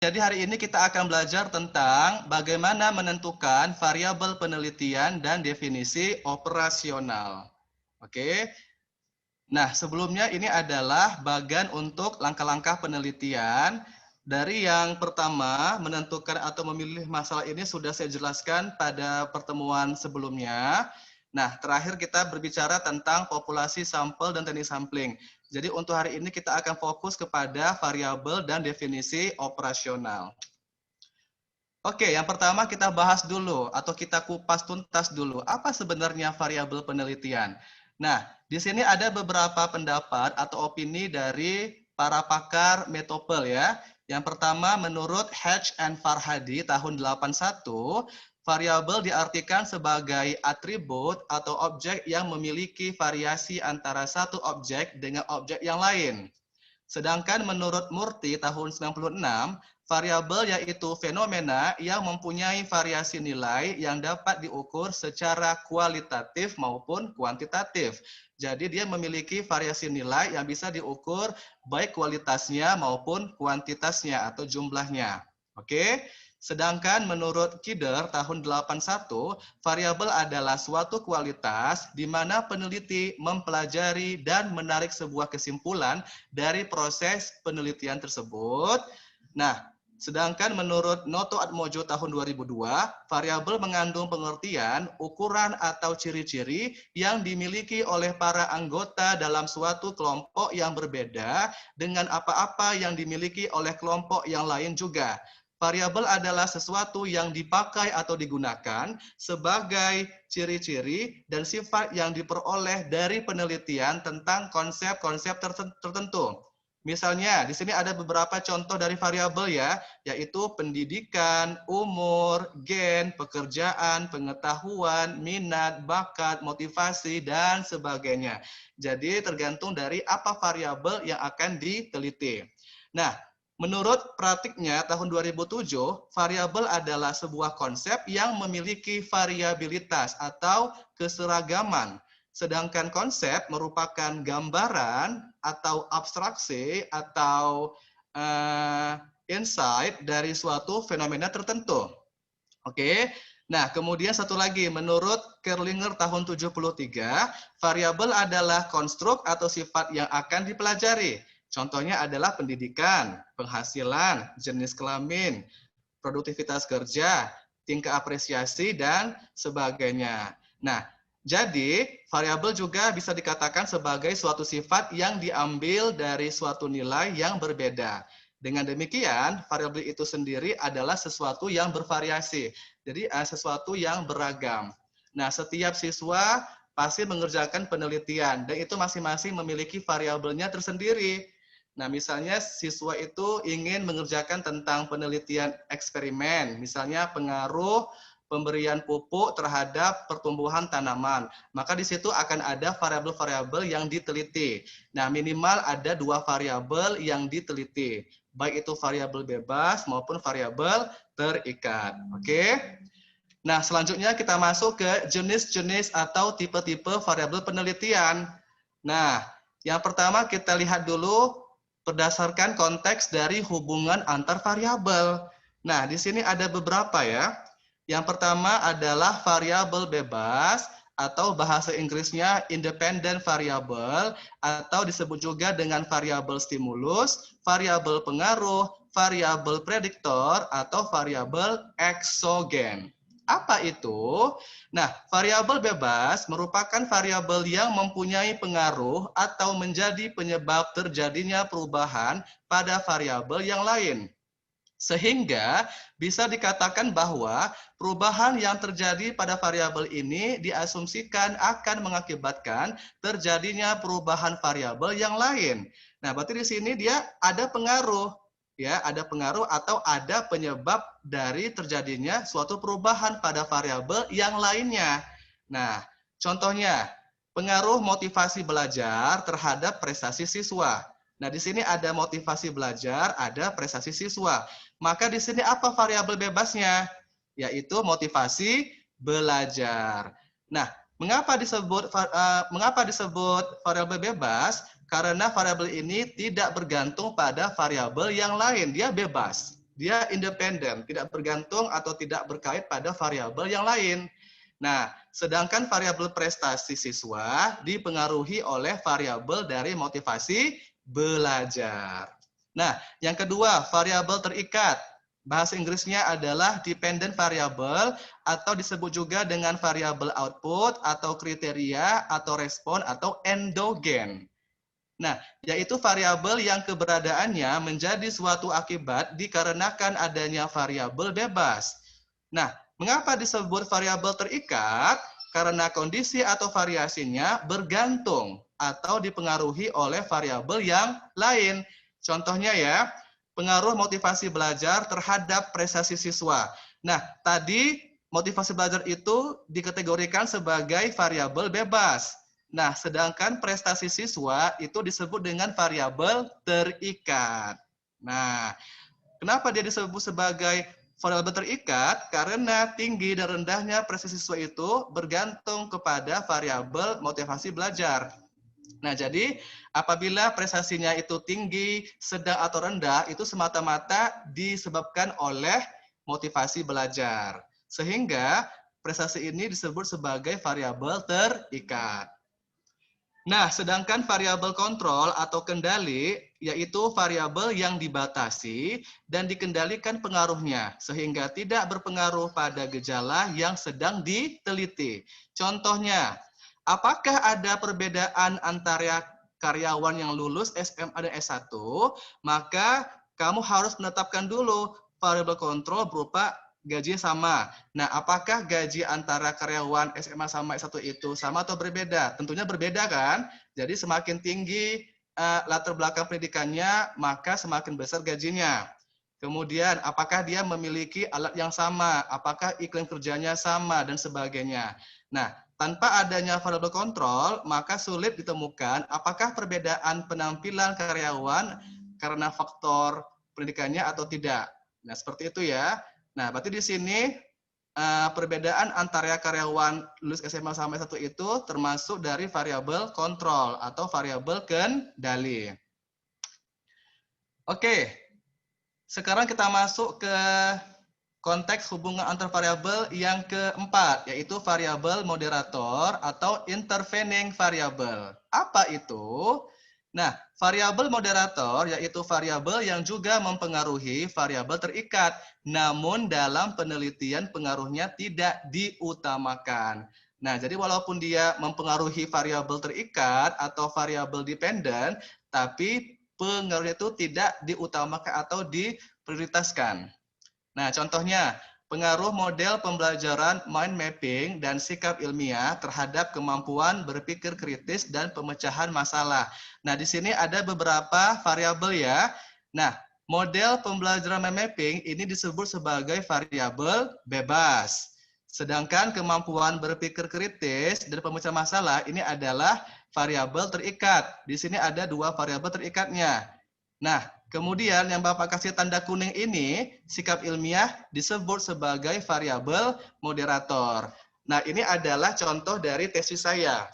Jadi hari ini kita akan belajar tentang bagaimana menentukan variabel penelitian dan definisi operasional. Oke. Nah, sebelumnya ini adalah bagian untuk langkah-langkah penelitian. Dari yang pertama, menentukan atau memilih masalah ini sudah saya jelaskan pada pertemuan sebelumnya. Nah, terakhir kita berbicara tentang populasi sampel dan teknik sampling. Jadi untuk hari ini kita akan fokus kepada variabel dan definisi operasional. Oke, yang pertama kita bahas dulu atau kita kupas tuntas dulu. Apa sebenarnya variabel penelitian? Nah, di sini ada beberapa pendapat atau opini dari para pakar metopel ya. Yang pertama menurut Hedge and Farhadi tahun 81, variabel diartikan sebagai atribut atau objek yang memiliki variasi antara satu objek dengan objek yang lain. Sedangkan menurut Murti tahun 96, variabel yaitu fenomena yang mempunyai variasi nilai yang dapat diukur secara kualitatif maupun kuantitatif. Jadi dia memiliki variasi nilai yang bisa diukur baik kualitasnya maupun kuantitasnya atau jumlahnya. Oke? Sedangkan menurut Kidder tahun 81, variabel adalah suatu kualitas di mana peneliti mempelajari dan menarik sebuah kesimpulan dari proses penelitian tersebut. Nah, sedangkan menurut Noto Atmojo tahun 2002, variabel mengandung pengertian, ukuran atau ciri-ciri yang dimiliki oleh para anggota dalam suatu kelompok yang berbeda dengan apa-apa yang dimiliki oleh kelompok yang lain juga. Variabel adalah sesuatu yang dipakai atau digunakan sebagai ciri-ciri dan sifat yang diperoleh dari penelitian tentang konsep-konsep tertentu. Misalnya, di sini ada beberapa contoh dari variabel ya, yaitu pendidikan, umur, gen, pekerjaan, pengetahuan, minat, bakat, motivasi, dan sebagainya. Jadi tergantung dari apa variabel yang akan diteliti. Nah, menurut praktiknya tahun 2007, variabel adalah sebuah konsep yang memiliki variabilitas atau keseragaman. Sedangkan konsep merupakan gambaran atau abstraksi atau insight dari suatu fenomena tertentu. Oke. Nah, kemudian satu lagi, menurut Kerlinger tahun 73, variabel adalah konstruk atau sifat yang akan dipelajari. Contohnya adalah pendidikan, penghasilan, jenis kelamin, produktivitas kerja, tingkat apresiasi, dan sebagainya. Nah, jadi variabel juga bisa dikatakan sebagai suatu sifat yang diambil dari suatu nilai yang berbeda. Dengan demikian, variabel itu sendiri adalah sesuatu yang bervariasi. Jadi sesuatu yang beragam. Nah, setiap siswa pasti mengerjakan penelitian dan itu masing-masing memiliki variabelnya tersendiri. Nah, misalnya siswa itu ingin mengerjakan tentang penelitian eksperimen, misalnya pengaruh pemberian pupuk terhadap pertumbuhan tanaman. Maka di situ akan ada variabel-variabel yang diteliti. Nah, minimal ada 2 variabel yang diteliti, baik itu variabel bebas maupun variabel terikat. Oke? Nah, selanjutnya kita masuk ke jenis-jenis atau tipe-tipe variabel penelitian. Nah, yang pertama kita lihat dulu berdasarkan konteks dari hubungan antar variabel. Nah, di sini ada beberapa ya. Yang pertama adalah variabel bebas atau bahasa Inggrisnya independent variable atau disebut juga dengan variabel stimulus, variabel pengaruh, variabel prediktor atau variabel eksogen. Apa itu? Nah, variabel bebas merupakan variabel yang mempunyai pengaruh atau menjadi penyebab terjadinya perubahan pada variabel yang lain. Sehingga bisa dikatakan bahwa perubahan yang terjadi pada variabel ini diasumsikan akan mengakibatkan terjadinya perubahan variabel yang lain. Nah, berarti di sini dia ada pengaruh, ya, ada pengaruh atau ada penyebab dari terjadinya suatu perubahan pada variabel yang lainnya. Nah, contohnya pengaruh motivasi belajar terhadap prestasi siswa. Nah, di sini ada motivasi belajar, ada prestasi siswa. Maka di sini apa variabel bebasnya? Yaitu motivasi belajar. Nah, mengapa disebut variabel bebas? Karena variabel ini tidak bergantung pada variabel yang lain, dia bebas. dia independen, tidak bergantung atau tidak berkait pada variabel yang lain. Nah, sedangkan variabel prestasi siswa dipengaruhi oleh variabel dari motivasi belajar. Nah, yang kedua, variabel terikat. Bahasa Inggrisnya adalah dependent variable atau disebut juga dengan variabel output atau kriteria atau respon atau endogen. Nah, yaitu variabel yang keberadaannya menjadi suatu akibat dikarenakan adanya variabel bebas. Nah, mengapa disebut variabel terikat? Karena kondisi atau variasinya bergantung atau dipengaruhi oleh variabel yang lain. Contohnya ya, pengaruh motivasi belajar terhadap prestasi siswa. Nah, tadi motivasi belajar itu dikategorikan sebagai variabel bebas. Nah, sedangkan prestasi siswa itu disebut dengan variabel terikat. Nah, kenapa dia disebut sebagai variabel terikat? Karena tinggi dan rendahnya prestasi siswa itu bergantung kepada variabel motivasi belajar. Nah, jadi apabila prestasinya itu tinggi, sedang atau rendah, itu semata-mata disebabkan oleh motivasi belajar. Sehingga prestasi ini disebut sebagai variabel terikat. Nah, sedangkan variabel kontrol atau kendali yaitu variabel yang dibatasi dan dikendalikan pengaruhnya sehingga tidak berpengaruh pada gejala yang sedang diteliti. Contohnya, apakah ada perbedaan antara karyawan yang lulus SMA dan S1? Maka kamu harus menetapkan dulu variabel kontrol berupa gaji sama. Nah, apakah gaji antara karyawan SMA sama S1 itu sama atau berbeda? Tentunya berbeda kan? Jadi semakin tinggi latar belakang pendidikannya, maka semakin besar gajinya. Kemudian, apakah dia memiliki alat yang sama? Apakah iklim kerjanya sama? Dan sebagainya. Nah, tanpa adanya variabel kontrol, maka sulit ditemukan apakah perbedaan penampilan karyawan karena faktor pendidikannya atau tidak. Nah, seperti itu ya. Nah, berarti di sini perbedaan antara karyawan lulus SMA sama S1 itu termasuk dari variabel kontrol atau variabel kendali. Oke, sekarang kita masuk ke konteks hubungan antar variabel yang keempat, yaitu variabel moderator atau intervening variabel. Apa itu? Nah, variabel moderator yaitu variabel yang juga mempengaruhi variabel terikat, namun dalam penelitian pengaruhnya tidak diutamakan. Nah, jadi walaupun dia mempengaruhi variabel terikat atau variabel dependen, tapi pengaruhnya itu tidak diutamakan atau diprioritaskan. Nah, contohnya pengaruh model pembelajaran mind mapping dan sikap ilmiah terhadap kemampuan berpikir kritis dan pemecahan masalah. Nah, di sini ada beberapa variabel ya. Nah, model pembelajaran mind mapping ini disebut sebagai variabel bebas. Sedangkan kemampuan berpikir kritis dan pemecahan masalah ini adalah variabel terikat. Di sini ada dua variabel terikatnya. Nah, kemudian yang Bapak kasih tanda kuning ini, sikap ilmiah disebut sebagai variabel moderator. Nah, ini adalah contoh dari tesis saya.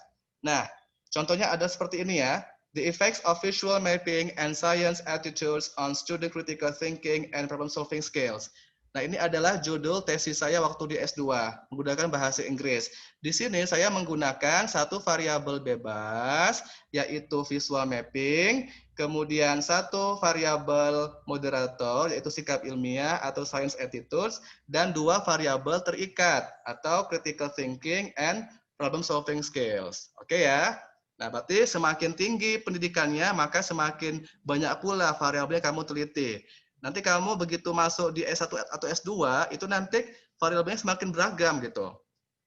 Nah, contohnya ada seperti ini ya. The effects of visual mapping and science attitudes on student critical thinking and problem solving skills. Nah, ini adalah judul tesis saya waktu di S2, menggunakan bahasa Inggris. Di sini saya menggunakan satu variabel bebas, yaitu visual mapping, kemudian satu variabel moderator, yaitu sikap ilmiah atau science attitudes, dan dua variabel terikat atau critical thinking and problem solving skills. Oke ya? Nah, berarti semakin tinggi pendidikannya, maka semakin banyak pula variabel yang kamu teliti. Nanti kamu begitu masuk di S1 atau S2, itu nanti variabelnya semakin beragam gitu.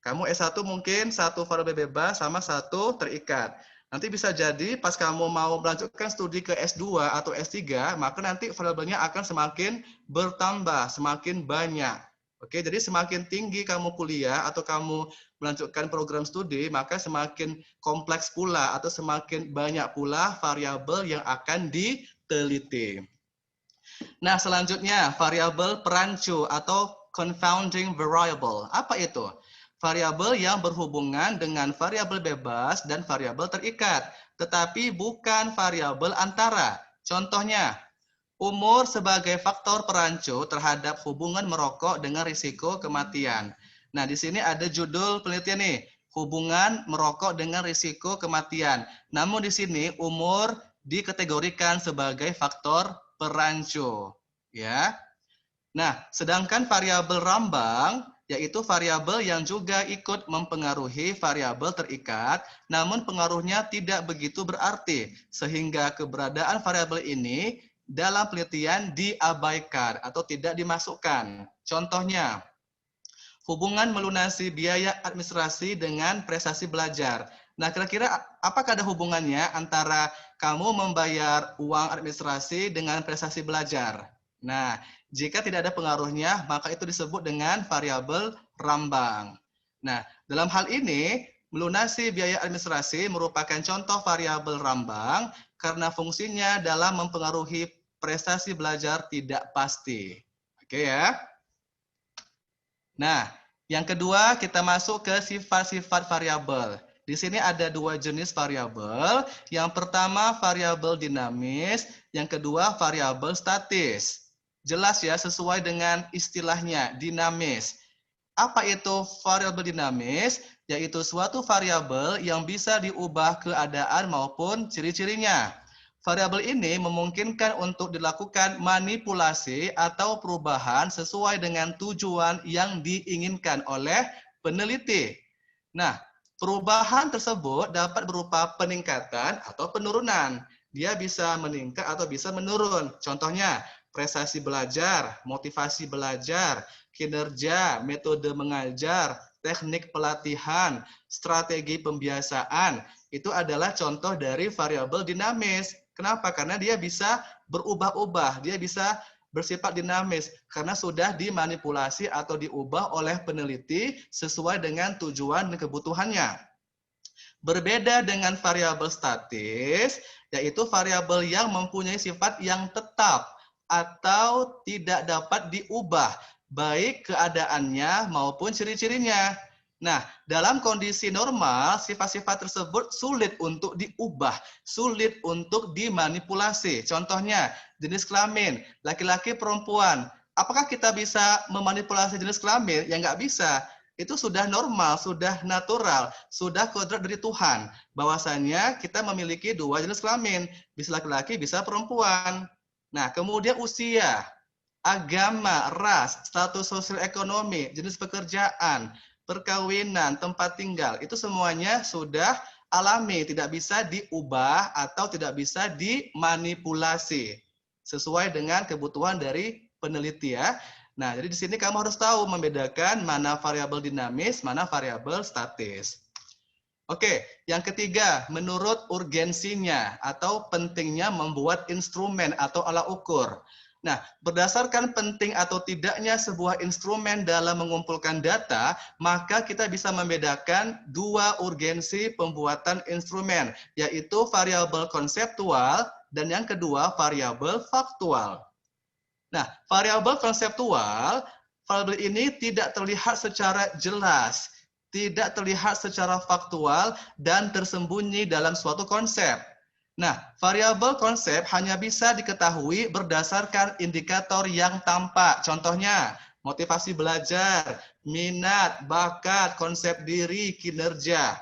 Kamu S1 mungkin satu variabel bebas sama satu terikat. Nanti bisa jadi pas kamu mau melanjutkan studi ke S2 atau S3, maka nanti variabelnya akan semakin bertambah, semakin banyak. Oke, jadi semakin tinggi kamu kuliah atau kamu melanjutkan program studi, maka semakin kompleks pula atau semakin banyak pula variabel yang akan diteliti. Nah, selanjutnya variabel perancu atau confounding variable. Apa itu? Variabel yang berhubungan dengan variabel bebas dan variabel terikat, tetapi bukan variabel antara. Contohnya, Umur sebagai faktor perancu terhadap hubungan merokok dengan risiko kematian. Nah, di sini ada judul penelitian nih, hubungan merokok dengan risiko kematian. Namun di sini umur dikategorikan sebagai faktor perancu, ya. Nah, sedangkan variabel rambang yaitu variabel yang juga ikut mempengaruhi variabel terikat, namun pengaruhnya tidak begitu berarti, sehingga keberadaan variabel ini dalam penelitian diabaikan atau tidak dimasukkan. Contohnya, hubungan melunasi biaya administrasi dengan prestasi belajar. Nah, kira-kira apakah ada hubungannya antara kamu membayar uang administrasi dengan prestasi belajar? Nah, jika tidak ada pengaruhnya, maka itu disebut dengan variabel rambang. Nah, dalam hal ini, melunasi biaya administrasi merupakan contoh variabel rambang karena fungsinya dalam mempengaruhi prestasi belajar tidak pasti. Oke ya. Nah, yang kedua kita masuk ke sifat-sifat variabel. Di sini ada dua jenis variabel. Yang pertama variabel dinamis, yang kedua variabel statis. Jelas ya, sesuai dengan istilahnya, dinamis. Apa itu variabel dinamis? Yaitu suatu variabel yang bisa diubah keadaan maupun ciri-cirinya. Variabel ini memungkinkan untuk dilakukan manipulasi atau perubahan sesuai dengan tujuan yang diinginkan oleh peneliti. Nah, perubahan tersebut dapat berupa peningkatan atau penurunan. Dia bisa meningkat atau bisa menurun. Contohnya, prestasi belajar, motivasi belajar, kinerja, metode mengajar, teknik pelatihan, strategi pembiasaan. Itu adalah contoh dari variabel dinamis. Kenapa? Karena dia bisa berubah-ubah, dia bisa bersifat dinamis karena sudah dimanipulasi atau diubah oleh peneliti sesuai dengan tujuan dan kebutuhannya. Berbeda dengan variabel statis, yaitu variabel yang mempunyai sifat yang tetap atau tidak dapat diubah, baik keadaannya maupun ciri-cirinya. Nah, dalam kondisi normal, sifat-sifat tersebut sulit untuk diubah, sulit untuk dimanipulasi. Contohnya, jenis kelamin, laki-laki, perempuan. Apakah kita bisa memanipulasi jenis kelamin? Ya nggak bisa. Itu sudah normal, sudah natural, sudah kodrat dari Tuhan. Bahwasanya kita memiliki dua jenis kelamin, bisa laki-laki, bisa perempuan. Nah, kemudian usia, agama, ras, status sosial ekonomi, jenis pekerjaan, perkawinan, tempat tinggal, itu semuanya sudah alami, tidak bisa diubah atau tidak bisa dimanipulasi sesuai dengan kebutuhan dari peneliti ya. Nah, jadi di sini kamu harus tahu membedakan mana variabel dinamis, mana variabel statis. Oke, yang ketiga, menurut urgensinya atau pentingnya membuat instrumen atau alat ukur. Nah, berdasarkan penting atau tidaknya sebuah instrumen dalam mengumpulkan data, maka kita bisa membedakan dua urgensi pembuatan instrumen, yaitu variabel konseptual dan yang kedua variabel faktual. Nah, variabel konseptual, variabel ini tidak terlihat secara jelas, tidak terlihat secara faktual, dan tersembunyi dalam suatu konsep. Nah, variabel konsep hanya bisa diketahui berdasarkan indikator yang tampak. Contohnya, motivasi belajar, minat, bakat, konsep diri, kinerja,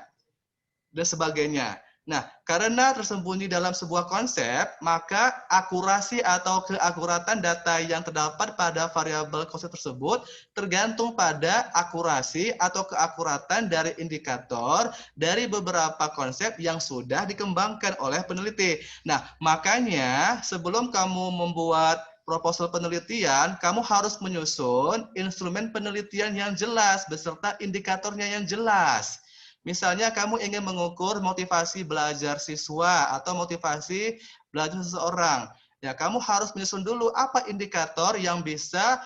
dan sebagainya. Nah, karena tersembunyi dalam sebuah konsep, maka akurasi atau keakuratan data yang terdapat pada variabel konsep tersebut tergantung pada akurasi atau keakuratan dari indikator dari beberapa konsep yang sudah dikembangkan oleh peneliti. Nah, makanya sebelum kamu membuat proposal penelitian, kamu harus menyusun instrumen penelitian yang jelas beserta indikatornya yang jelas. Misalnya kamu ingin mengukur motivasi belajar siswa atau motivasi belajar seseorang. Ya, kamu harus menyusun dulu apa indikator yang bisa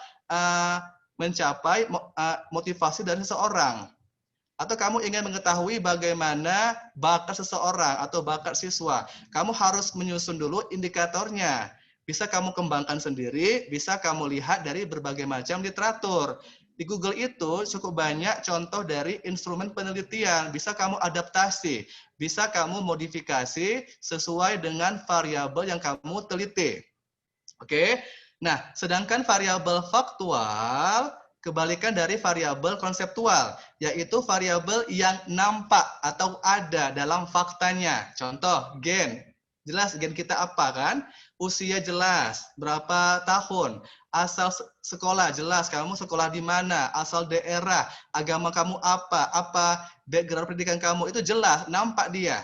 mencapai motivasi dari seseorang. Atau kamu ingin mengetahui bagaimana bakat seseorang atau bakat siswa. Kamu harus menyusun dulu indikatornya. Bisa kamu kembangkan sendiri, bisa kamu lihat dari berbagai macam literatur. Di Google itu cukup banyak contoh dari instrumen penelitian, bisa kamu adaptasi, bisa kamu modifikasi sesuai dengan variabel yang kamu teliti. Oke. Nah, sedangkan variabel faktual kebalikan dari variabel konseptual, yaitu variabel yang nampak atau ada dalam faktanya. Contoh, gen. Jelas gen kita apa kan? Usia jelas, berapa tahun, asal sekolah jelas, kamu sekolah di mana, asal daerah, agama kamu apa background pendidikan kamu, itu jelas, nampak dia.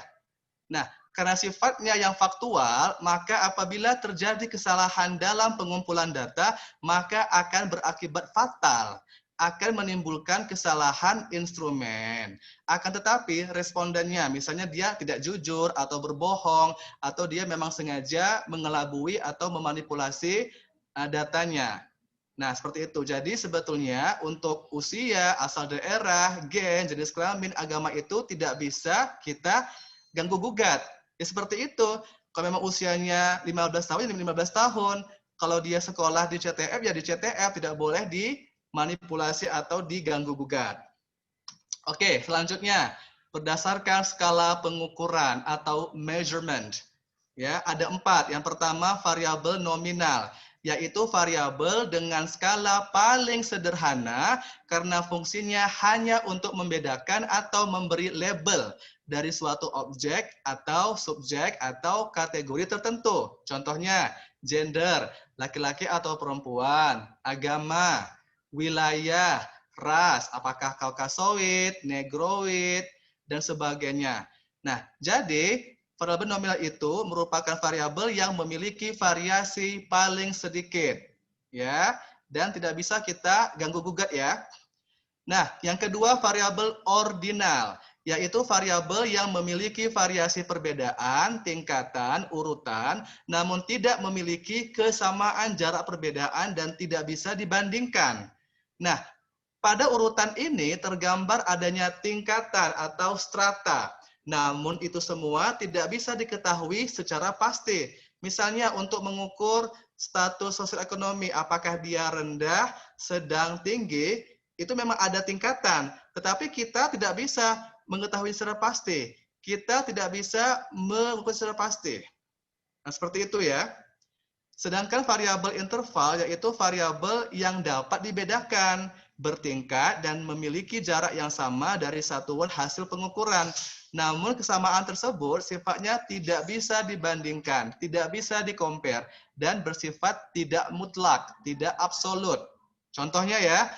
Nah, karena sifatnya yang faktual, maka apabila terjadi kesalahan dalam pengumpulan data, maka akan berakibat fatal, akan menimbulkan kesalahan instrumen. Akan tetapi respondennya, misalnya dia tidak jujur atau berbohong, atau dia memang sengaja mengelabui atau memanipulasi datanya. Nah, seperti itu. Jadi sebetulnya untuk usia, asal daerah, gen, jenis kelamin, agama itu tidak bisa kita ganggu gugat. Ya seperti itu. Kalau memang usianya 15 tahun, ya 15 tahun. Kalau dia sekolah di CTF, ya di CTF. Tidak boleh dimanipulasi atau diganggu gugat. Oke, selanjutnya. Berdasarkan skala pengukuran atau measurement. Ya, ada 4. Yang pertama, variabel nominal, yaitu variabel dengan skala paling sederhana karena fungsinya hanya untuk membedakan atau memberi label dari suatu objek atau subjek atau kategori tertentu. Contohnya, gender, laki-laki atau perempuan, agama, wilayah, ras, apakah Kaukasoid, Negroid, dan sebagainya. Nah, jadi variabel nominal itu merupakan variabel yang memiliki variasi paling sedikit, ya, dan tidak bisa kita ganggu gugat ya. Nah, yang kedua variabel ordinal, yaitu variabel yang memiliki variasi perbedaan, tingkatan, urutan, namun tidak memiliki kesamaan jarak perbedaan dan tidak bisa dibandingkan. Nah, pada urutan ini tergambar adanya tingkatan atau strata. Namun itu semua tidak bisa diketahui secara pasti. Misalnya untuk mengukur status sosial ekonomi, apakah dia rendah, sedang, tinggi, itu memang ada tingkatan. Tetapi kita tidak bisa mengetahui secara pasti. Kita tidak bisa mengukur secara pasti. Nah, seperti itu ya. Sedangkan variabel interval yaitu variabel yang dapat dibedakan, bertingkat, dan memiliki jarak yang sama dari satuan hasil pengukuran. Namun kesamaan tersebut sifatnya tidak bisa dibandingkan, tidak bisa dikompar, dan bersifat tidak mutlak, tidak absolut. Contohnya ya,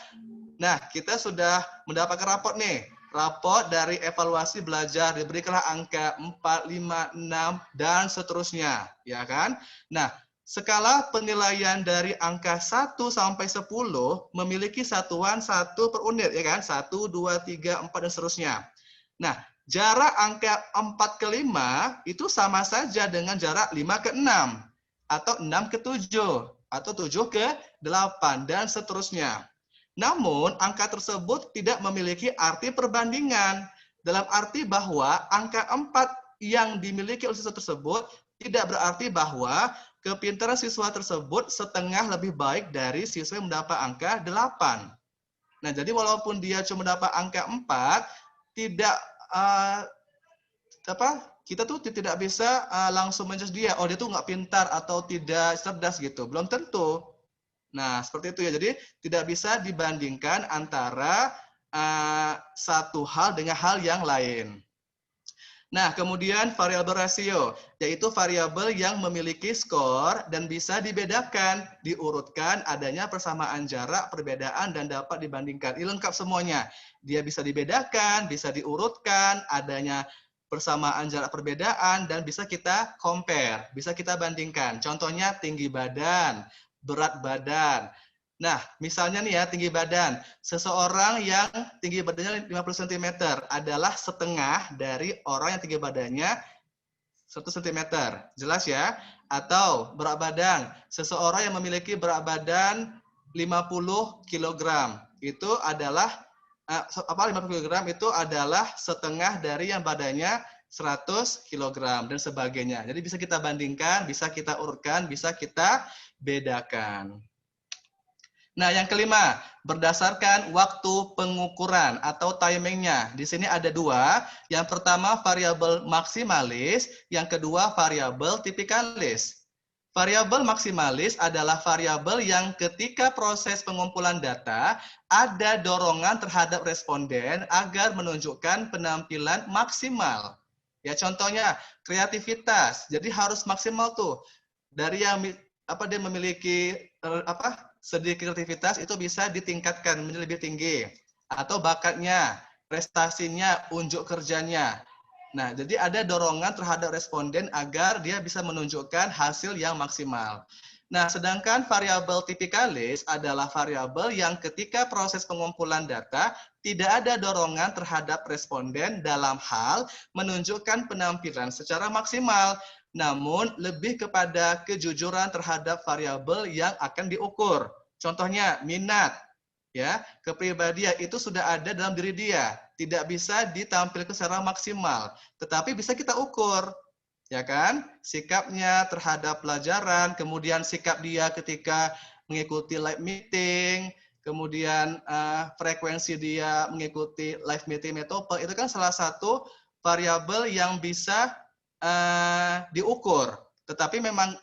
nah kita sudah mendapatkan raport nih, raport dari evaluasi belajar, diberikanlah angka 4, 5, 6, dan seterusnya, ya kan? Nah, skala penilaian dari angka 1 sampai 10 memiliki satuan 1 per unit, ya kan? 1, 2, 3, 4, dan seterusnya. Nah, jarak angka 4 ke 5 itu sama saja dengan jarak 5 ke 6, atau 6 ke 7, atau 7 ke 8, dan seterusnya. Namun, angka tersebut tidak memiliki arti perbandingan, dalam arti bahwa angka 4 yang dimiliki oleh siswa tersebut tidak berarti bahwa kepintaran siswa tersebut setengah lebih baik dari siswa yang mendapat angka 8. Nah, jadi walaupun dia cuma mendapat angka 4, tidak kita tuh tidak bisa langsung menjudge dia, oh dia tuh nggak pintar atau tidak cerdas gitu. Belum tentu. Nah, seperti itu ya. Jadi tidak bisa dibandingkan antara satu hal dengan hal yang lain. Nah, kemudian variabel rasio, yaitu variabel yang memiliki skor dan bisa dibedakan, diurutkan, adanya persamaan jarak, perbedaan, dan dapat dibandingkan. Ini lengkap semuanya. Dia bisa dibedakan, bisa diurutkan, adanya persamaan jarak perbedaan, dan bisa kita compare, bisa kita bandingkan. Contohnya tinggi badan, berat badan. Nah, misalnya nih ya, tinggi badan. Seseorang yang tinggi badannya 50 cm adalah setengah dari orang yang tinggi badannya 1 cm. Jelas ya? Atau berat badan. Seseorang yang memiliki berat badan 50 kg. Itu adalah 50 kg itu adalah setengah dari yang badannya 100 kg dan sebagainya. Jadi bisa kita bandingkan, bisa kita urutkan, bisa kita bedakan. Nah, yang kelima, berdasarkan waktu pengukuran atau timingnya. Di sini ada 2. Yang pertama variabel maksimalis, yang kedua variabel tipikalis. Variabel maksimalis adalah variabel yang ketika proses pengumpulan data ada dorongan terhadap responden agar menunjukkan penampilan maksimal. Ya, contohnya kreativitas. Jadi harus maksimal tuh. Dari yang dia memiliki sedikit kreativitas itu bisa ditingkatkan menjadi lebih tinggi, atau bakatnya, prestasinya, unjuk kerjanya. Nah, jadi ada dorongan terhadap responden agar dia bisa menunjukkan hasil yang maksimal. Nah, sedangkan variabel tipikalis adalah variabel yang ketika proses pengumpulan data tidak ada dorongan terhadap responden dalam hal menunjukkan penampilan secara maksimal, namun lebih kepada kejujuran terhadap variabel yang akan diukur. Contohnya, minat. Ya, kepribadian itu sudah ada dalam diri dia, tidak bisa ditampilkan secara maksimal, tetapi bisa kita ukur, ya kan? Sikapnya terhadap pelajaran, kemudian sikap dia ketika mengikuti live meeting, kemudian frekuensi dia mengikuti live meeting metode, itu kan salah satu variabel yang bisa diukur, tetapi memang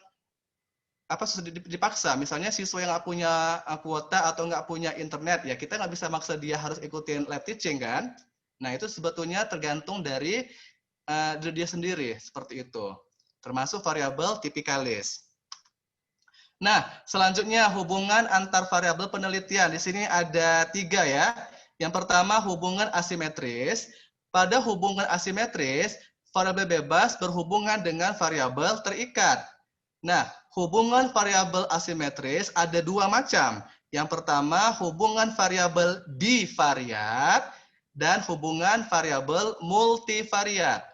dipaksa, misalnya siswa yang nggak punya kuota atau nggak punya internet, ya kita nggak bisa maksa dia harus ikutin live teaching kan. Nah itu sebetulnya tergantung dari diri dia sendiri, seperti itu. Termasuk variabel tipikalis. Nah selanjutnya hubungan antar variabel penelitian. Di sini ada 3 ya. Yang pertama hubungan asimetris. Pada hubungan asimetris, variabel bebas berhubungan dengan variabel terikat. Nah, hubungan variabel asimetris ada 2 macam. Yang pertama, hubungan variabel bivariat dan hubungan variabel multivariat.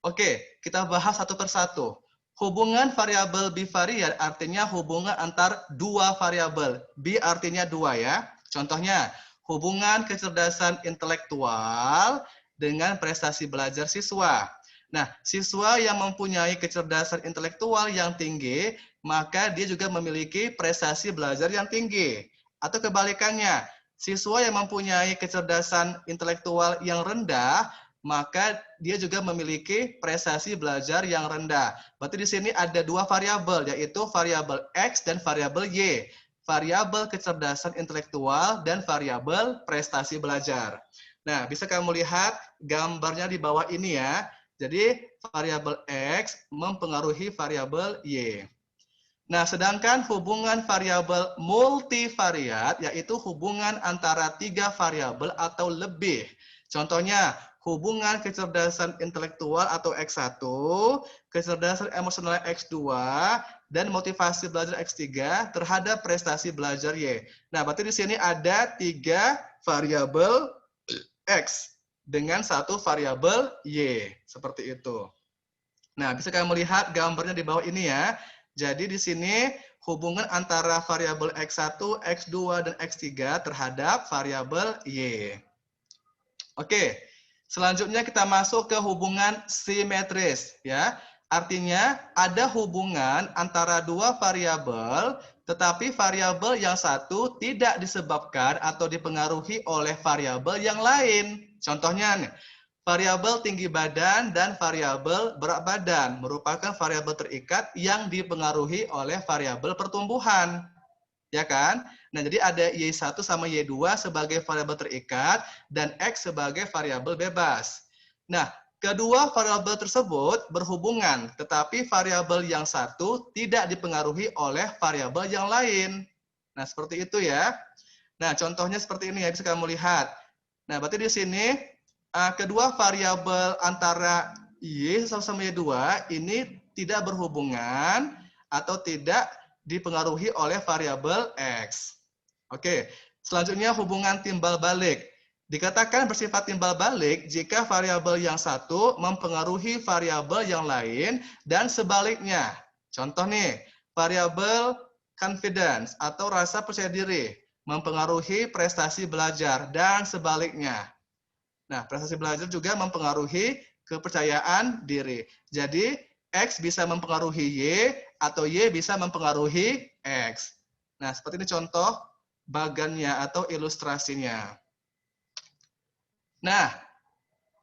Oke, kita bahas satu persatu. Hubungan variabel bivariat artinya hubungan antar 2 variabel. Bi artinya 2 ya. Contohnya, hubungan kecerdasan intelektual dengan prestasi belajar siswa. Nah, siswa yang mempunyai kecerdasan intelektual yang tinggi, maka dia juga memiliki prestasi belajar yang tinggi. Atau kebalikannya, siswa yang mempunyai kecerdasan intelektual yang rendah, maka dia juga memiliki prestasi belajar yang rendah. Berarti di sini ada 2 variabel, yaitu variabel X dan variabel Y. Variabel kecerdasan intelektual dan variabel prestasi belajar. Nah, bisa kamu lihat gambarnya di bawah ini ya. Jadi variabel X mempengaruhi variabel Y. Nah, sedangkan hubungan variabel multivariat yaitu hubungan antara 3 variabel atau lebih. Contohnya, hubungan kecerdasan intelektual atau X1, kecerdasan emosional X2, dan motivasi belajar X3 terhadap prestasi belajar Y. Nah, berarti di sini ada 3 variabel X dengan 1 variabel Y, seperti itu. Nah, bisa kalian melihat gambarnya di bawah ini ya. Jadi di sini hubungan antara variabel X1, X2, dan X3 terhadap variabel Y. Oke, selanjutnya kita masuk ke hubungan simetris ya. Artinya ada hubungan antara 2 variabel, tetapi variabel yang satu tidak disebabkan atau dipengaruhi oleh variabel yang lain. Contohnya nih, variabel tinggi badan dan variabel berat badan merupakan variabel terikat yang dipengaruhi oleh variabel pertumbuhan. Ya kan? Nah, jadi ada Y1 sama Y2 sebagai variabel terikat dan X sebagai variabel bebas. Nah, kedua variabel tersebut berhubungan, tetapi variabel yang satu tidak dipengaruhi oleh variabel yang lain. Nah, seperti itu ya. Nah, contohnya seperti ini ya, bisa kamu lihat. Nah, berarti di sini kedua variabel antara Y sama Y2 ini tidak berhubungan atau tidak dipengaruhi oleh variabel X. Oke, selanjutnya hubungan timbal balik. Dikatakan bersifat timbal balik jika variabel yang satu mempengaruhi variabel yang lain dan sebaliknya. Contoh nih, variabel confidence atau rasa percaya diri mempengaruhi prestasi belajar dan sebaliknya. Nah, prestasi belajar juga mempengaruhi kepercayaan diri. Jadi, X bisa mempengaruhi Y atau Y bisa mempengaruhi X. Nah, seperti ini contoh bagannya atau ilustrasinya. Nah,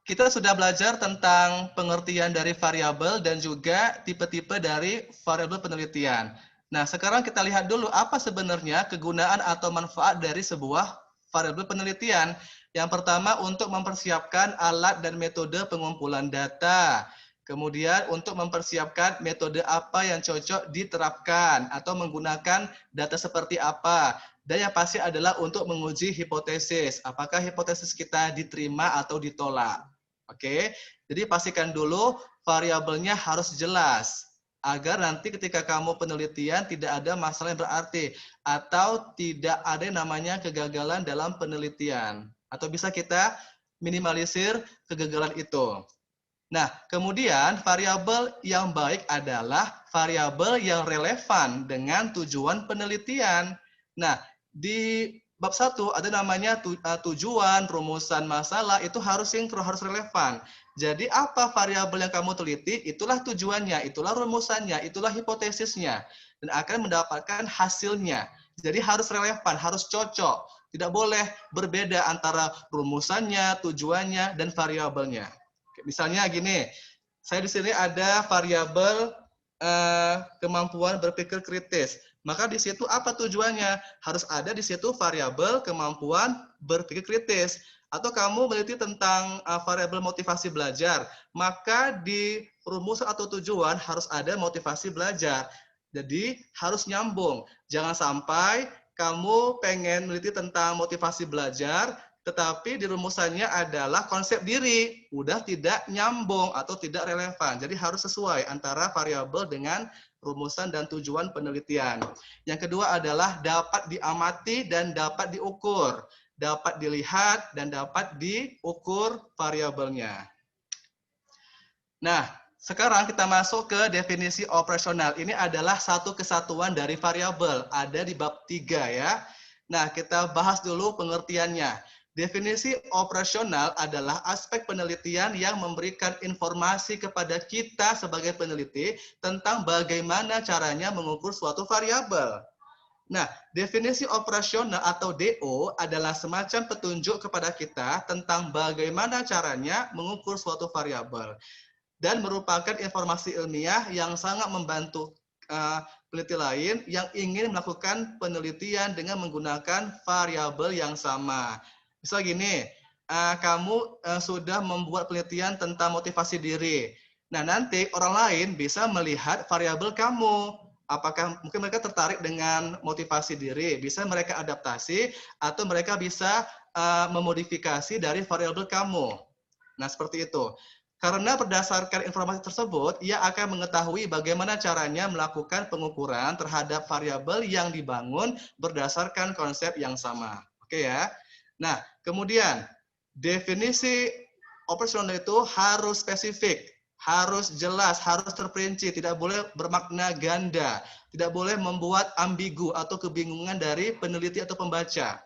kita sudah belajar tentang pengertian dari variabel dan juga tipe-tipe dari variabel penelitian. Nah, sekarang kita lihat dulu apa sebenarnya kegunaan atau manfaat dari sebuah variabel penelitian. Yang pertama, untuk mempersiapkan alat dan metode pengumpulan data. Kemudian untuk mempersiapkan metode apa yang cocok diterapkan atau menggunakan data seperti apa. Dan yang pasti adalah untuk menguji hipotesis. Apakah hipotesis kita diterima atau ditolak. Oke, jadi pastikan dulu variabelnya harus jelas agar nanti ketika kamu penelitian tidak ada masalah yang berarti atau tidak ada yang namanya kegagalan dalam penelitian atau bisa kita minimalisir kegagalan itu. Nah, kemudian variabel yang baik adalah variabel yang relevan dengan tujuan penelitian. Nah, di bab 1 ada namanya tujuan, rumusan masalah, itu harus sinkron, harus relevan. Jadi apa variabel yang kamu teliti, itulah tujuannya, itulah rumusannya, itulah hipotesisnya, dan akan mendapatkan hasilnya. Jadi harus relevan, harus cocok. Tidak boleh berbeda antara rumusannya, tujuannya, dan variabelnya. Misalnya gini, saya di sini ada variabel kemampuan berpikir kritis. Maka di situ apa tujuannya? Harus ada di situ variabel kemampuan berpikir kritis. Atau kamu meneliti tentang variabel motivasi belajar, maka di rumus atau tujuan harus ada motivasi belajar. Jadi harus nyambung. Jangan sampai kamu pengen meneliti tentang motivasi belajar, tetapi di rumusannya adalah konsep diri, udah tidak nyambung atau tidak relevan. Jadi harus sesuai antara variabel dengan rumusan dan tujuan penelitian. Yang kedua adalah dapat diamati dan dapat diukur. Dapat dilihat dan dapat diukur variabelnya. Nah, sekarang kita masuk ke definisi operasional. Ini adalah satu kesatuan dari variabel. Ada di bab 3 ya. Nah, kita bahas dulu pengertiannya. Definisi operasional adalah aspek penelitian yang memberikan informasi kepada kita sebagai peneliti tentang bagaimana caranya mengukur suatu variabel. Nah, definisi operasional atau DO adalah semacam petunjuk kepada kita tentang bagaimana caranya mengukur suatu variabel dan merupakan informasi ilmiah yang sangat membantu peneliti lain yang ingin melakukan penelitian dengan menggunakan variabel yang sama. Misal gini, kamu sudah membuat penelitian tentang motivasi diri. Nah, nanti orang lain bisa melihat variabel kamu. Apakah mungkin mereka tertarik dengan motivasi diri, bisa mereka adaptasi, atau mereka bisa memodifikasi dari variabel kamu. Nah, seperti itu. Karena berdasarkan informasi tersebut, ia akan mengetahui bagaimana caranya melakukan pengukuran terhadap variabel yang dibangun berdasarkan konsep yang sama. Oke ya. Nah, kemudian definisi operasional itu harus spesifik, harus jelas, harus terperinci, tidak boleh bermakna ganda, tidak boleh membuat ambigu atau kebingungan dari peneliti atau pembaca,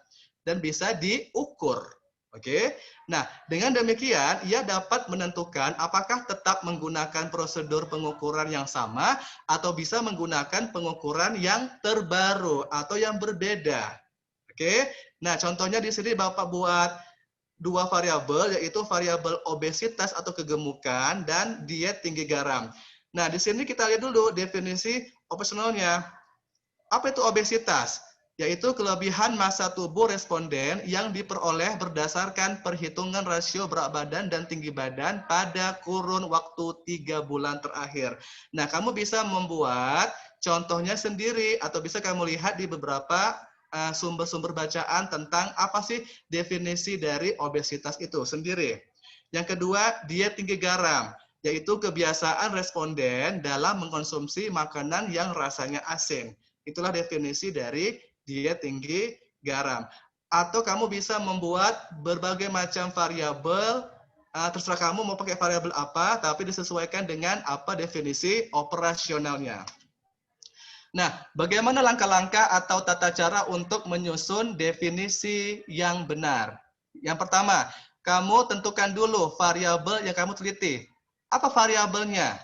dan bisa diukur. Oke, nah dengan demikian ia dapat menentukan apakah tetap menggunakan prosedur pengukuran yang sama atau bisa menggunakan pengukuran yang terbaru atau yang berbeda. Oke, nah contohnya di sini Bapak buat dua variabel, yaitu variabel obesitas atau kegemukan dan diet tinggi garam. Nah di sini kita lihat dulu definisi operasionalnya. Apa itu obesitas? Yaitu kelebihan massa tubuh responden yang diperoleh berdasarkan perhitungan rasio berat badan dan tinggi badan pada kurun waktu 3 bulan terakhir. Nah, kamu bisa membuat contohnya sendiri atau bisa kamu lihat di beberapa sumber-sumber bacaan tentang apa sih definisi dari obesitas itu sendiri. Yang kedua, diet tinggi garam, yaitu kebiasaan responden dalam mengkonsumsi makanan yang rasanya asin. Itulah definisi dari diet tinggi garam. Atau kamu bisa membuat berbagai macam variabel, terserah kamu mau pakai variabel apa, tapi disesuaikan dengan apa definisi operasionalnya. Nah, bagaimana langkah-langkah atau tata cara untuk menyusun definisi yang benar? Yang pertama, kamu tentukan dulu variabel yang kamu teliti. Apa variabelnya?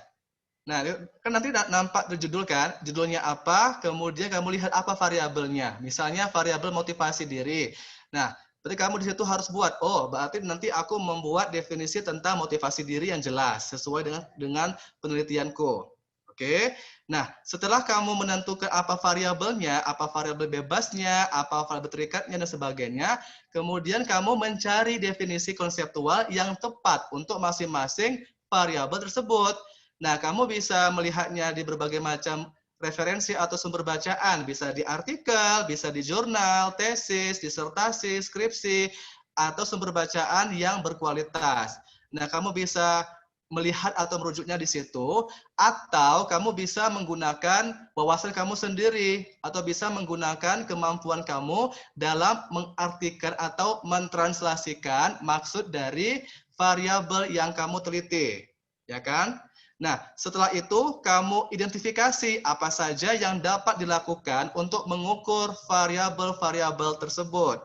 Nah, kan nanti nampak di judul kan, judulnya apa, kemudian kamu lihat apa variabelnya. Misalnya variabel motivasi diri. Nah, Berarti kamu di situ harus buat, oh berarti nanti aku membuat definisi tentang motivasi diri yang jelas sesuai dengan penelitianku. Oke. Nah, setelah kamu menentukan apa variabelnya, apa variabel bebasnya, apa variabel terikatnya dan sebagainya, kemudian kamu mencari definisi konseptual yang tepat untuk masing-masing variabel tersebut. Nah, kamu bisa melihatnya di berbagai macam referensi atau sumber bacaan, bisa di artikel, bisa di jurnal, tesis, disertasi, skripsi, atau sumber bacaan yang berkualitas. Nah, kamu bisa melihat atau merujuknya di situ, atau kamu bisa menggunakan wawasan kamu sendiri, atau bisa menggunakan kemampuan kamu dalam mengartikan atau mentranslasikan maksud dari variabel yang kamu teliti, ya kan? Nah, setelah itu kamu identifikasi apa saja yang dapat dilakukan untuk mengukur variabel-variabel tersebut.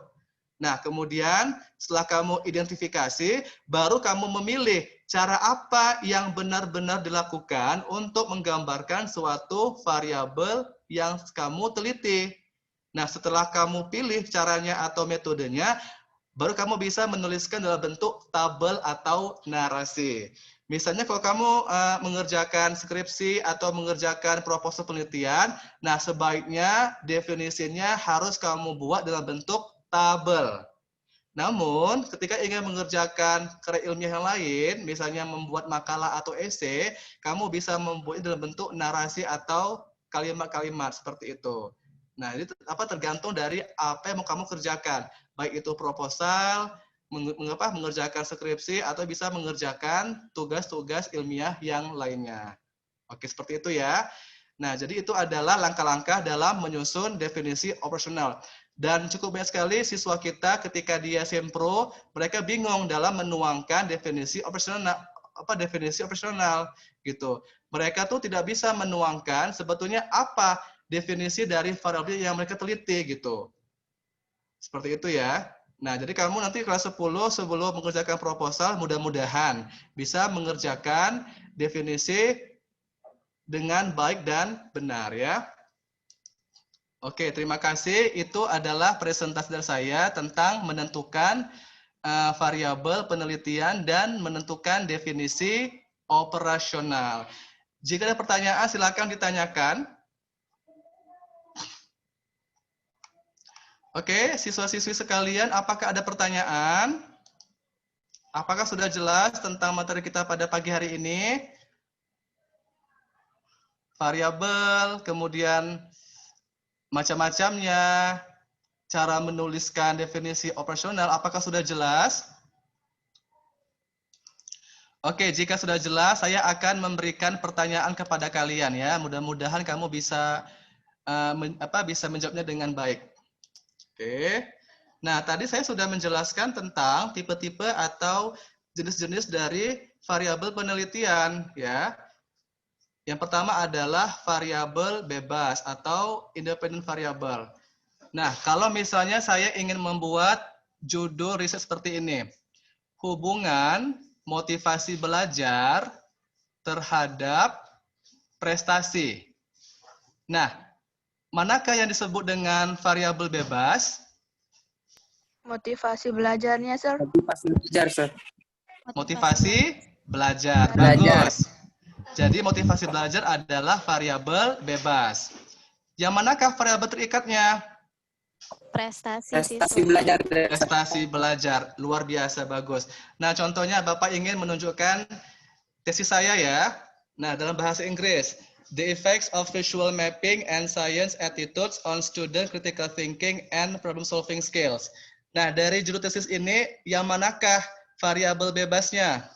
Nah, kemudian setelah kamu identifikasi, baru kamu memilih cara apa yang benar-benar dilakukan untuk menggambarkan suatu variabel yang kamu teliti. Nah, setelah kamu pilih caranya atau metodenya, baru kamu bisa menuliskan dalam bentuk tabel atau narasi. Misalnya kalau kamu mengerjakan skripsi atau mengerjakan proposal penelitian, nah sebaiknya definisinya harus kamu buat dalam bentuk tabel. Namun, ketika ingin mengerjakan karya ilmiah yang lain, misalnya membuat makalah atau esai, kamu bisa membuatnya dalam bentuk narasi atau kalimat-kalimat seperti itu. Nah, ini tergantung dari apa yang mau kamu kerjakan, baik itu proposal, mengerjakan skripsi, atau bisa mengerjakan tugas-tugas ilmiah yang lainnya. Oke, seperti itu ya. Nah, jadi itu adalah langkah-langkah dalam menyusun definisi operasional. Dan cukup banyak sekali siswa kita ketika dia sempro, mereka bingung dalam menuangkan definisi operasional gitu. Mereka tuh tidak bisa menuangkan sebetulnya apa definisi dari variabel yang mereka teliti gitu. Seperti itu ya. Nah, jadi kamu nanti kelas 10 sebelum mengerjakan proposal, mudah-mudahan bisa mengerjakan definisi dengan baik dan benar ya. Oke, terima kasih. Itu adalah presentasi dari saya tentang menentukan variabel penelitian dan menentukan definisi operasional. Jika ada pertanyaan, silakan ditanyakan. Oke, siswa-siswi sekalian, apakah ada pertanyaan? Apakah sudah jelas tentang materi kita pada pagi hari ini? Variabel, kemudian macam-macamnya, cara menuliskan definisi operasional, apakah sudah jelas? Oke, jika sudah jelas, saya akan memberikan pertanyaan kepada kalian ya. Mudah-mudahan kamu bisa bisa menjawabnya dengan baik. Oke. Nah, tadi saya sudah menjelaskan tentang tipe-tipe atau jenis-jenis dari variabel penelitian ya. Yang pertama adalah variabel bebas atau independent variable. Nah, kalau misalnya saya ingin membuat judul riset seperti ini, hubungan motivasi belajar terhadap prestasi. Nah, manakah yang disebut dengan variabel bebas? Motivasi belajarnya, Sir. Motivasi belajar, Sir. Motivasi belajar. Bagus. Jadi motivasi belajar adalah variabel bebas. Yang manakah variabel terikatnya? Prestasi belajar. Prestasi belajar. Luar biasa, bagus. Nah, contohnya Bapak ingin menunjukkan tesis saya ya. Nah, dalam bahasa Inggris, the effects of visual mapping and science attitudes on student critical thinking and problem solving skills. Nah, dari judul tesis ini, yang manakah variabel bebasnya?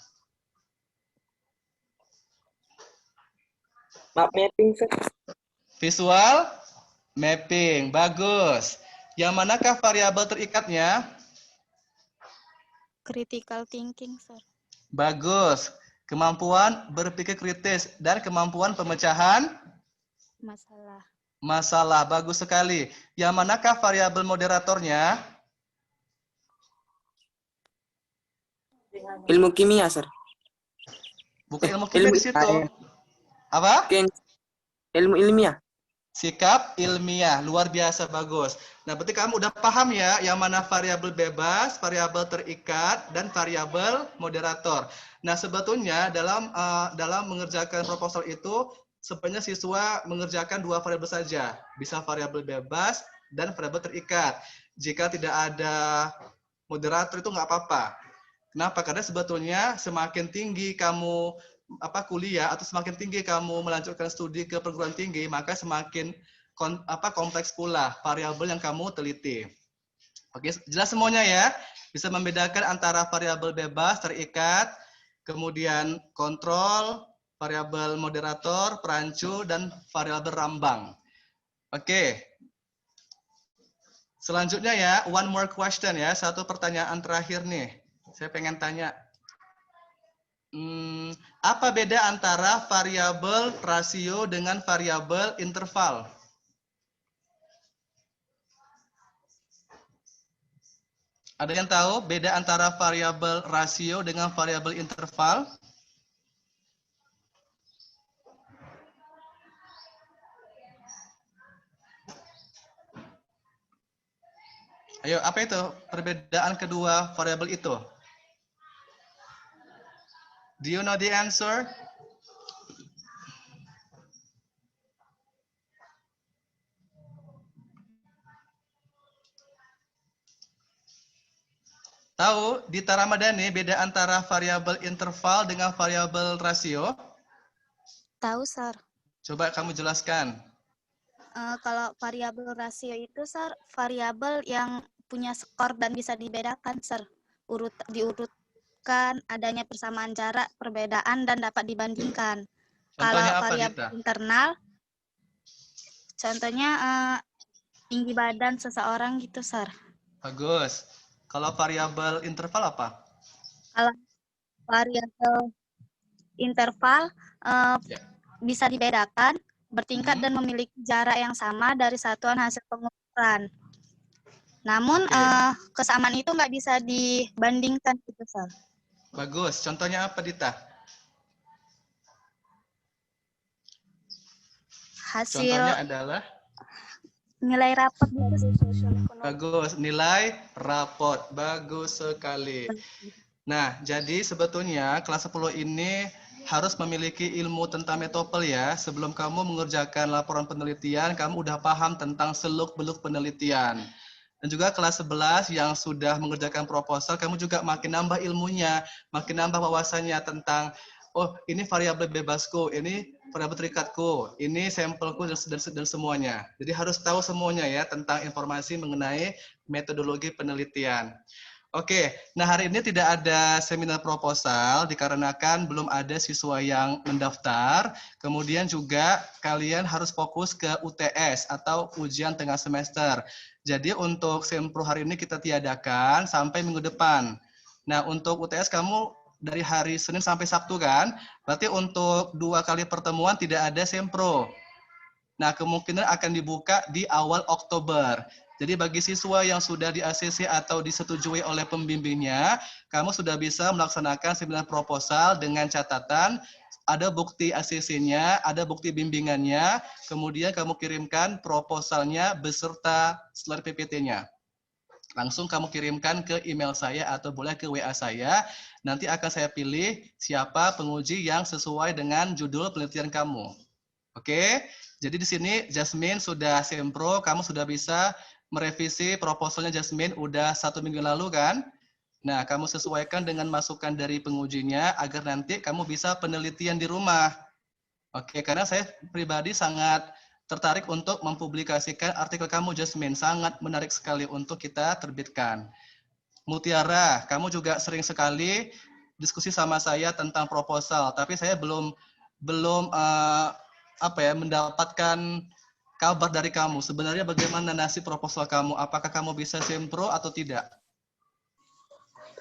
Map mapping, Sir. Visual mapping, bagus. Yang manakah variabel terikatnya? Critical thinking, Sir. Bagus. Kemampuan berpikir kritis dan kemampuan pemecahan masalah. Bagus sekali. Yang manakah variabel moderatornya? Ilmu kimia, Sir. Bukan ilmu kimia di situ. Apa? Ilmu ilmiah. Sikap ilmiah. Luar biasa, bagus. Nah, berarti kamu udah paham ya yang mana variabel bebas, variabel terikat, dan variabel moderator. Nah, sebetulnya dalam mengerjakan proposal itu sebenarnya siswa mengerjakan dua variabel saja, bisa variabel bebas dan variabel terikat. Jika tidak ada moderator itu nggak apa-apa. Kenapa? Karena sebetulnya semakin tinggi kamu kuliah atau semakin tinggi kamu melanjutkan studi ke perguruan tinggi, maka semakin kompleks pula variabel yang kamu teliti. Oke, jelas semuanya ya? Bisa membedakan antara variabel bebas, terikat, kemudian kontrol, variabel moderator, perancu, dan variabel rambang. Oke. Selanjutnya ya, one more question ya, satu pertanyaan terakhir nih. Saya pengen tanya, apa beda antara variabel rasio dengan variabel interval? Ada yang tahu beda antara variabel rasio dengan variabel interval? Ayo, apa itu perbedaan kedua variabel itu? Do you know the answer? Tahu di Ramadhani beda antara variabel interval dengan variabel rasio? Tahu, Sir. Coba kamu jelaskan. Kalau variabel rasio itu, Sir, variabel yang punya skor dan bisa dibedakan, Sir. Diurutkan, adanya persamaan jarak, perbedaan, dan dapat dibandingkan. Contohnya Kalau apa, variabel Dita? internal, contohnya tinggi badan seseorang gitu, Sir. Bagus. Kalau variabel interval apa? Kalau variabel interval Ya. bisa dibedakan, bertingkat dan memiliki jarak yang sama dari satuan hasil pengukuran. Namun kesamaan itu nggak bisa dibandingkan gitu, Sir. Bagus. Contohnya apa, Dita? Hasil Contohnya adalah nilai rapot gitu. bagus, nilai rapot. Bagus sekali. Nah, jadi sebetulnya kelas 10 ini harus memiliki ilmu tentang metopel ya. Sebelum kamu mengerjakan laporan penelitian, kamu udah paham tentang seluk-beluk penelitian. Dan juga kelas 11 yang sudah mengerjakan proposal, kamu juga makin nambah ilmunya, makin nambah wawasannya tentang, oh ini variabel bebasku, ini variabel terikatku, ini sampelku, dan semuanya. Jadi harus tahu semuanya ya tentang informasi mengenai metodologi penelitian. Oke, nah hari ini tidak ada seminar proposal dikarenakan belum ada siswa yang mendaftar. Kemudian juga kalian harus fokus ke UTS atau ujian tengah semester. Jadi untuk sempro hari ini kita tiadakan sampai minggu depan. Nah untuk UTS kamu dari hari Senin sampai Sabtu kan? Berarti untuk 2 kali pertemuan tidak ada sempro. Nah kemungkinan akan dibuka di awal Oktober. Jadi bagi siswa yang sudah di ACC atau disetujui oleh pembimbingnya, kamu sudah bisa melaksanakan seminar proposal dengan catatan ada bukti ACC-nya, ada bukti bimbingannya, kemudian kamu kirimkan proposalnya beserta slide PPT-nya. Langsung kamu kirimkan ke email saya atau boleh ke WA saya, nanti akan saya pilih siapa penguji yang sesuai dengan judul penelitian kamu. Oke, jadi di sini Jasmine sudah sempro, kamu sudah bisa merevisi proposalnya Jasmine udah 1 minggu lalu kan? Nah, kamu sesuaikan dengan masukan dari pengujinya agar nanti kamu bisa penelitian di rumah. Oke, karena saya pribadi sangat tertarik untuk mempublikasikan artikel kamu Jasmine, sangat menarik sekali untuk kita terbitkan. Mutiara, kamu juga sering sekali diskusi sama saya tentang proposal, tapi saya belum mendapatkan kabar dari kamu. Sebenarnya bagaimana nasib proposal kamu? Apakah kamu bisa sempro atau tidak?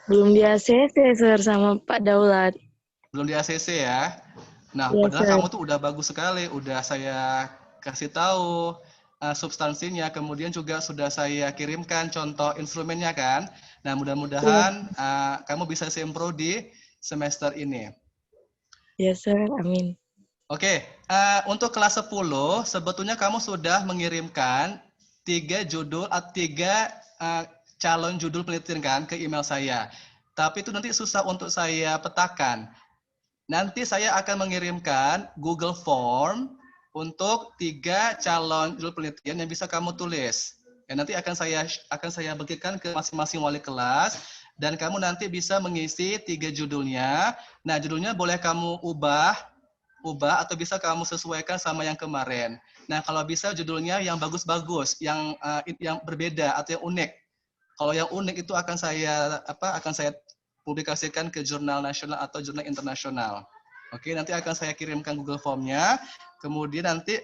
Belum di ACC, Sir, sama Pak Daulat. Belum di ACC ya? Nah, Iya, padahal Sir. kamu tuh udah bagus sekali. Udah saya kasih tahu substansinya, kemudian juga sudah saya kirimkan contoh instrumennya kan. Nah, mudah-mudahan kamu bisa sempro di semester ini. Iya, Sir. Amin. Oke, untuk kelas 10 sebetulnya kamu sudah mengirimkan tiga calon judul penelitian kan ke email saya. Tapi itu nanti susah untuk saya petakan. Nanti saya akan mengirimkan Google Form untuk 3 calon judul penelitian yang bisa kamu tulis. Nanti akan saya bagikan ke masing-masing wali kelas dan kamu nanti bisa mengisi 3 judulnya. Nah, judulnya boleh kamu ubah atau bisa kamu sesuaikan sama yang kemarin. Nah, kalau bisa judulnya yang bagus-bagus, yang berbeda atau yang unik. Kalau yang unik itu akan saya publikasikan ke jurnal nasional atau jurnal internasional. Oke, nanti akan saya kirimkan Google Form-nya. Kemudian nanti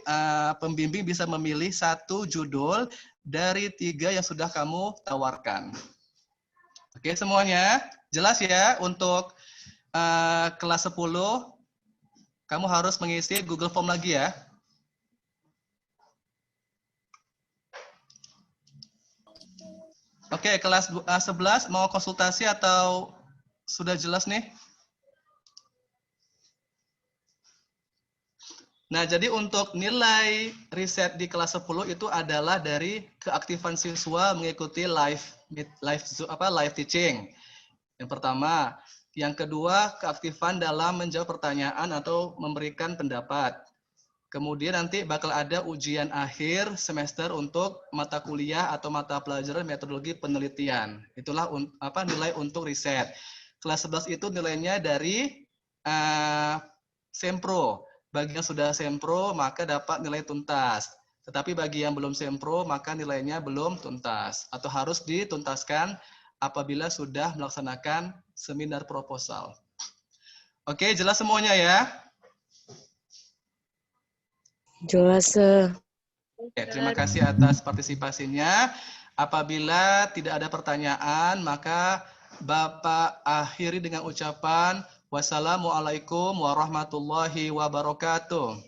pembimbing bisa memilih 1 judul dari 3 yang sudah kamu tawarkan. Oke, semuanya jelas ya untuk kelas 10. Kamu harus mengisi Google Form lagi ya. Oke, kelas 11 mau konsultasi atau sudah jelas nih? Nah, jadi untuk nilai riset di kelas 10 itu adalah dari keaktifan siswa mengikuti live teaching. Yang pertama, yang kedua keaktifan dalam menjawab pertanyaan atau memberikan pendapat. Kemudian nanti bakal ada ujian akhir semester untuk mata kuliah atau mata pelajaran metodologi penelitian. Itulah nilai untuk riset. Kelas 11 itu nilainya dari Sempro. Bagi yang sudah Sempro maka dapat nilai tuntas. Tetapi bagi yang belum Sempro maka nilainya belum tuntas atau harus dituntaskan apabila sudah melaksanakan seminar proposal. Oke, jelas semuanya ya? Jelas. Oke, terima kasih atas partisipasinya. Apabila tidak ada pertanyaan, maka Bapak akhiri dengan ucapan wassalamualaikum warahmatullahi wabarakatuh.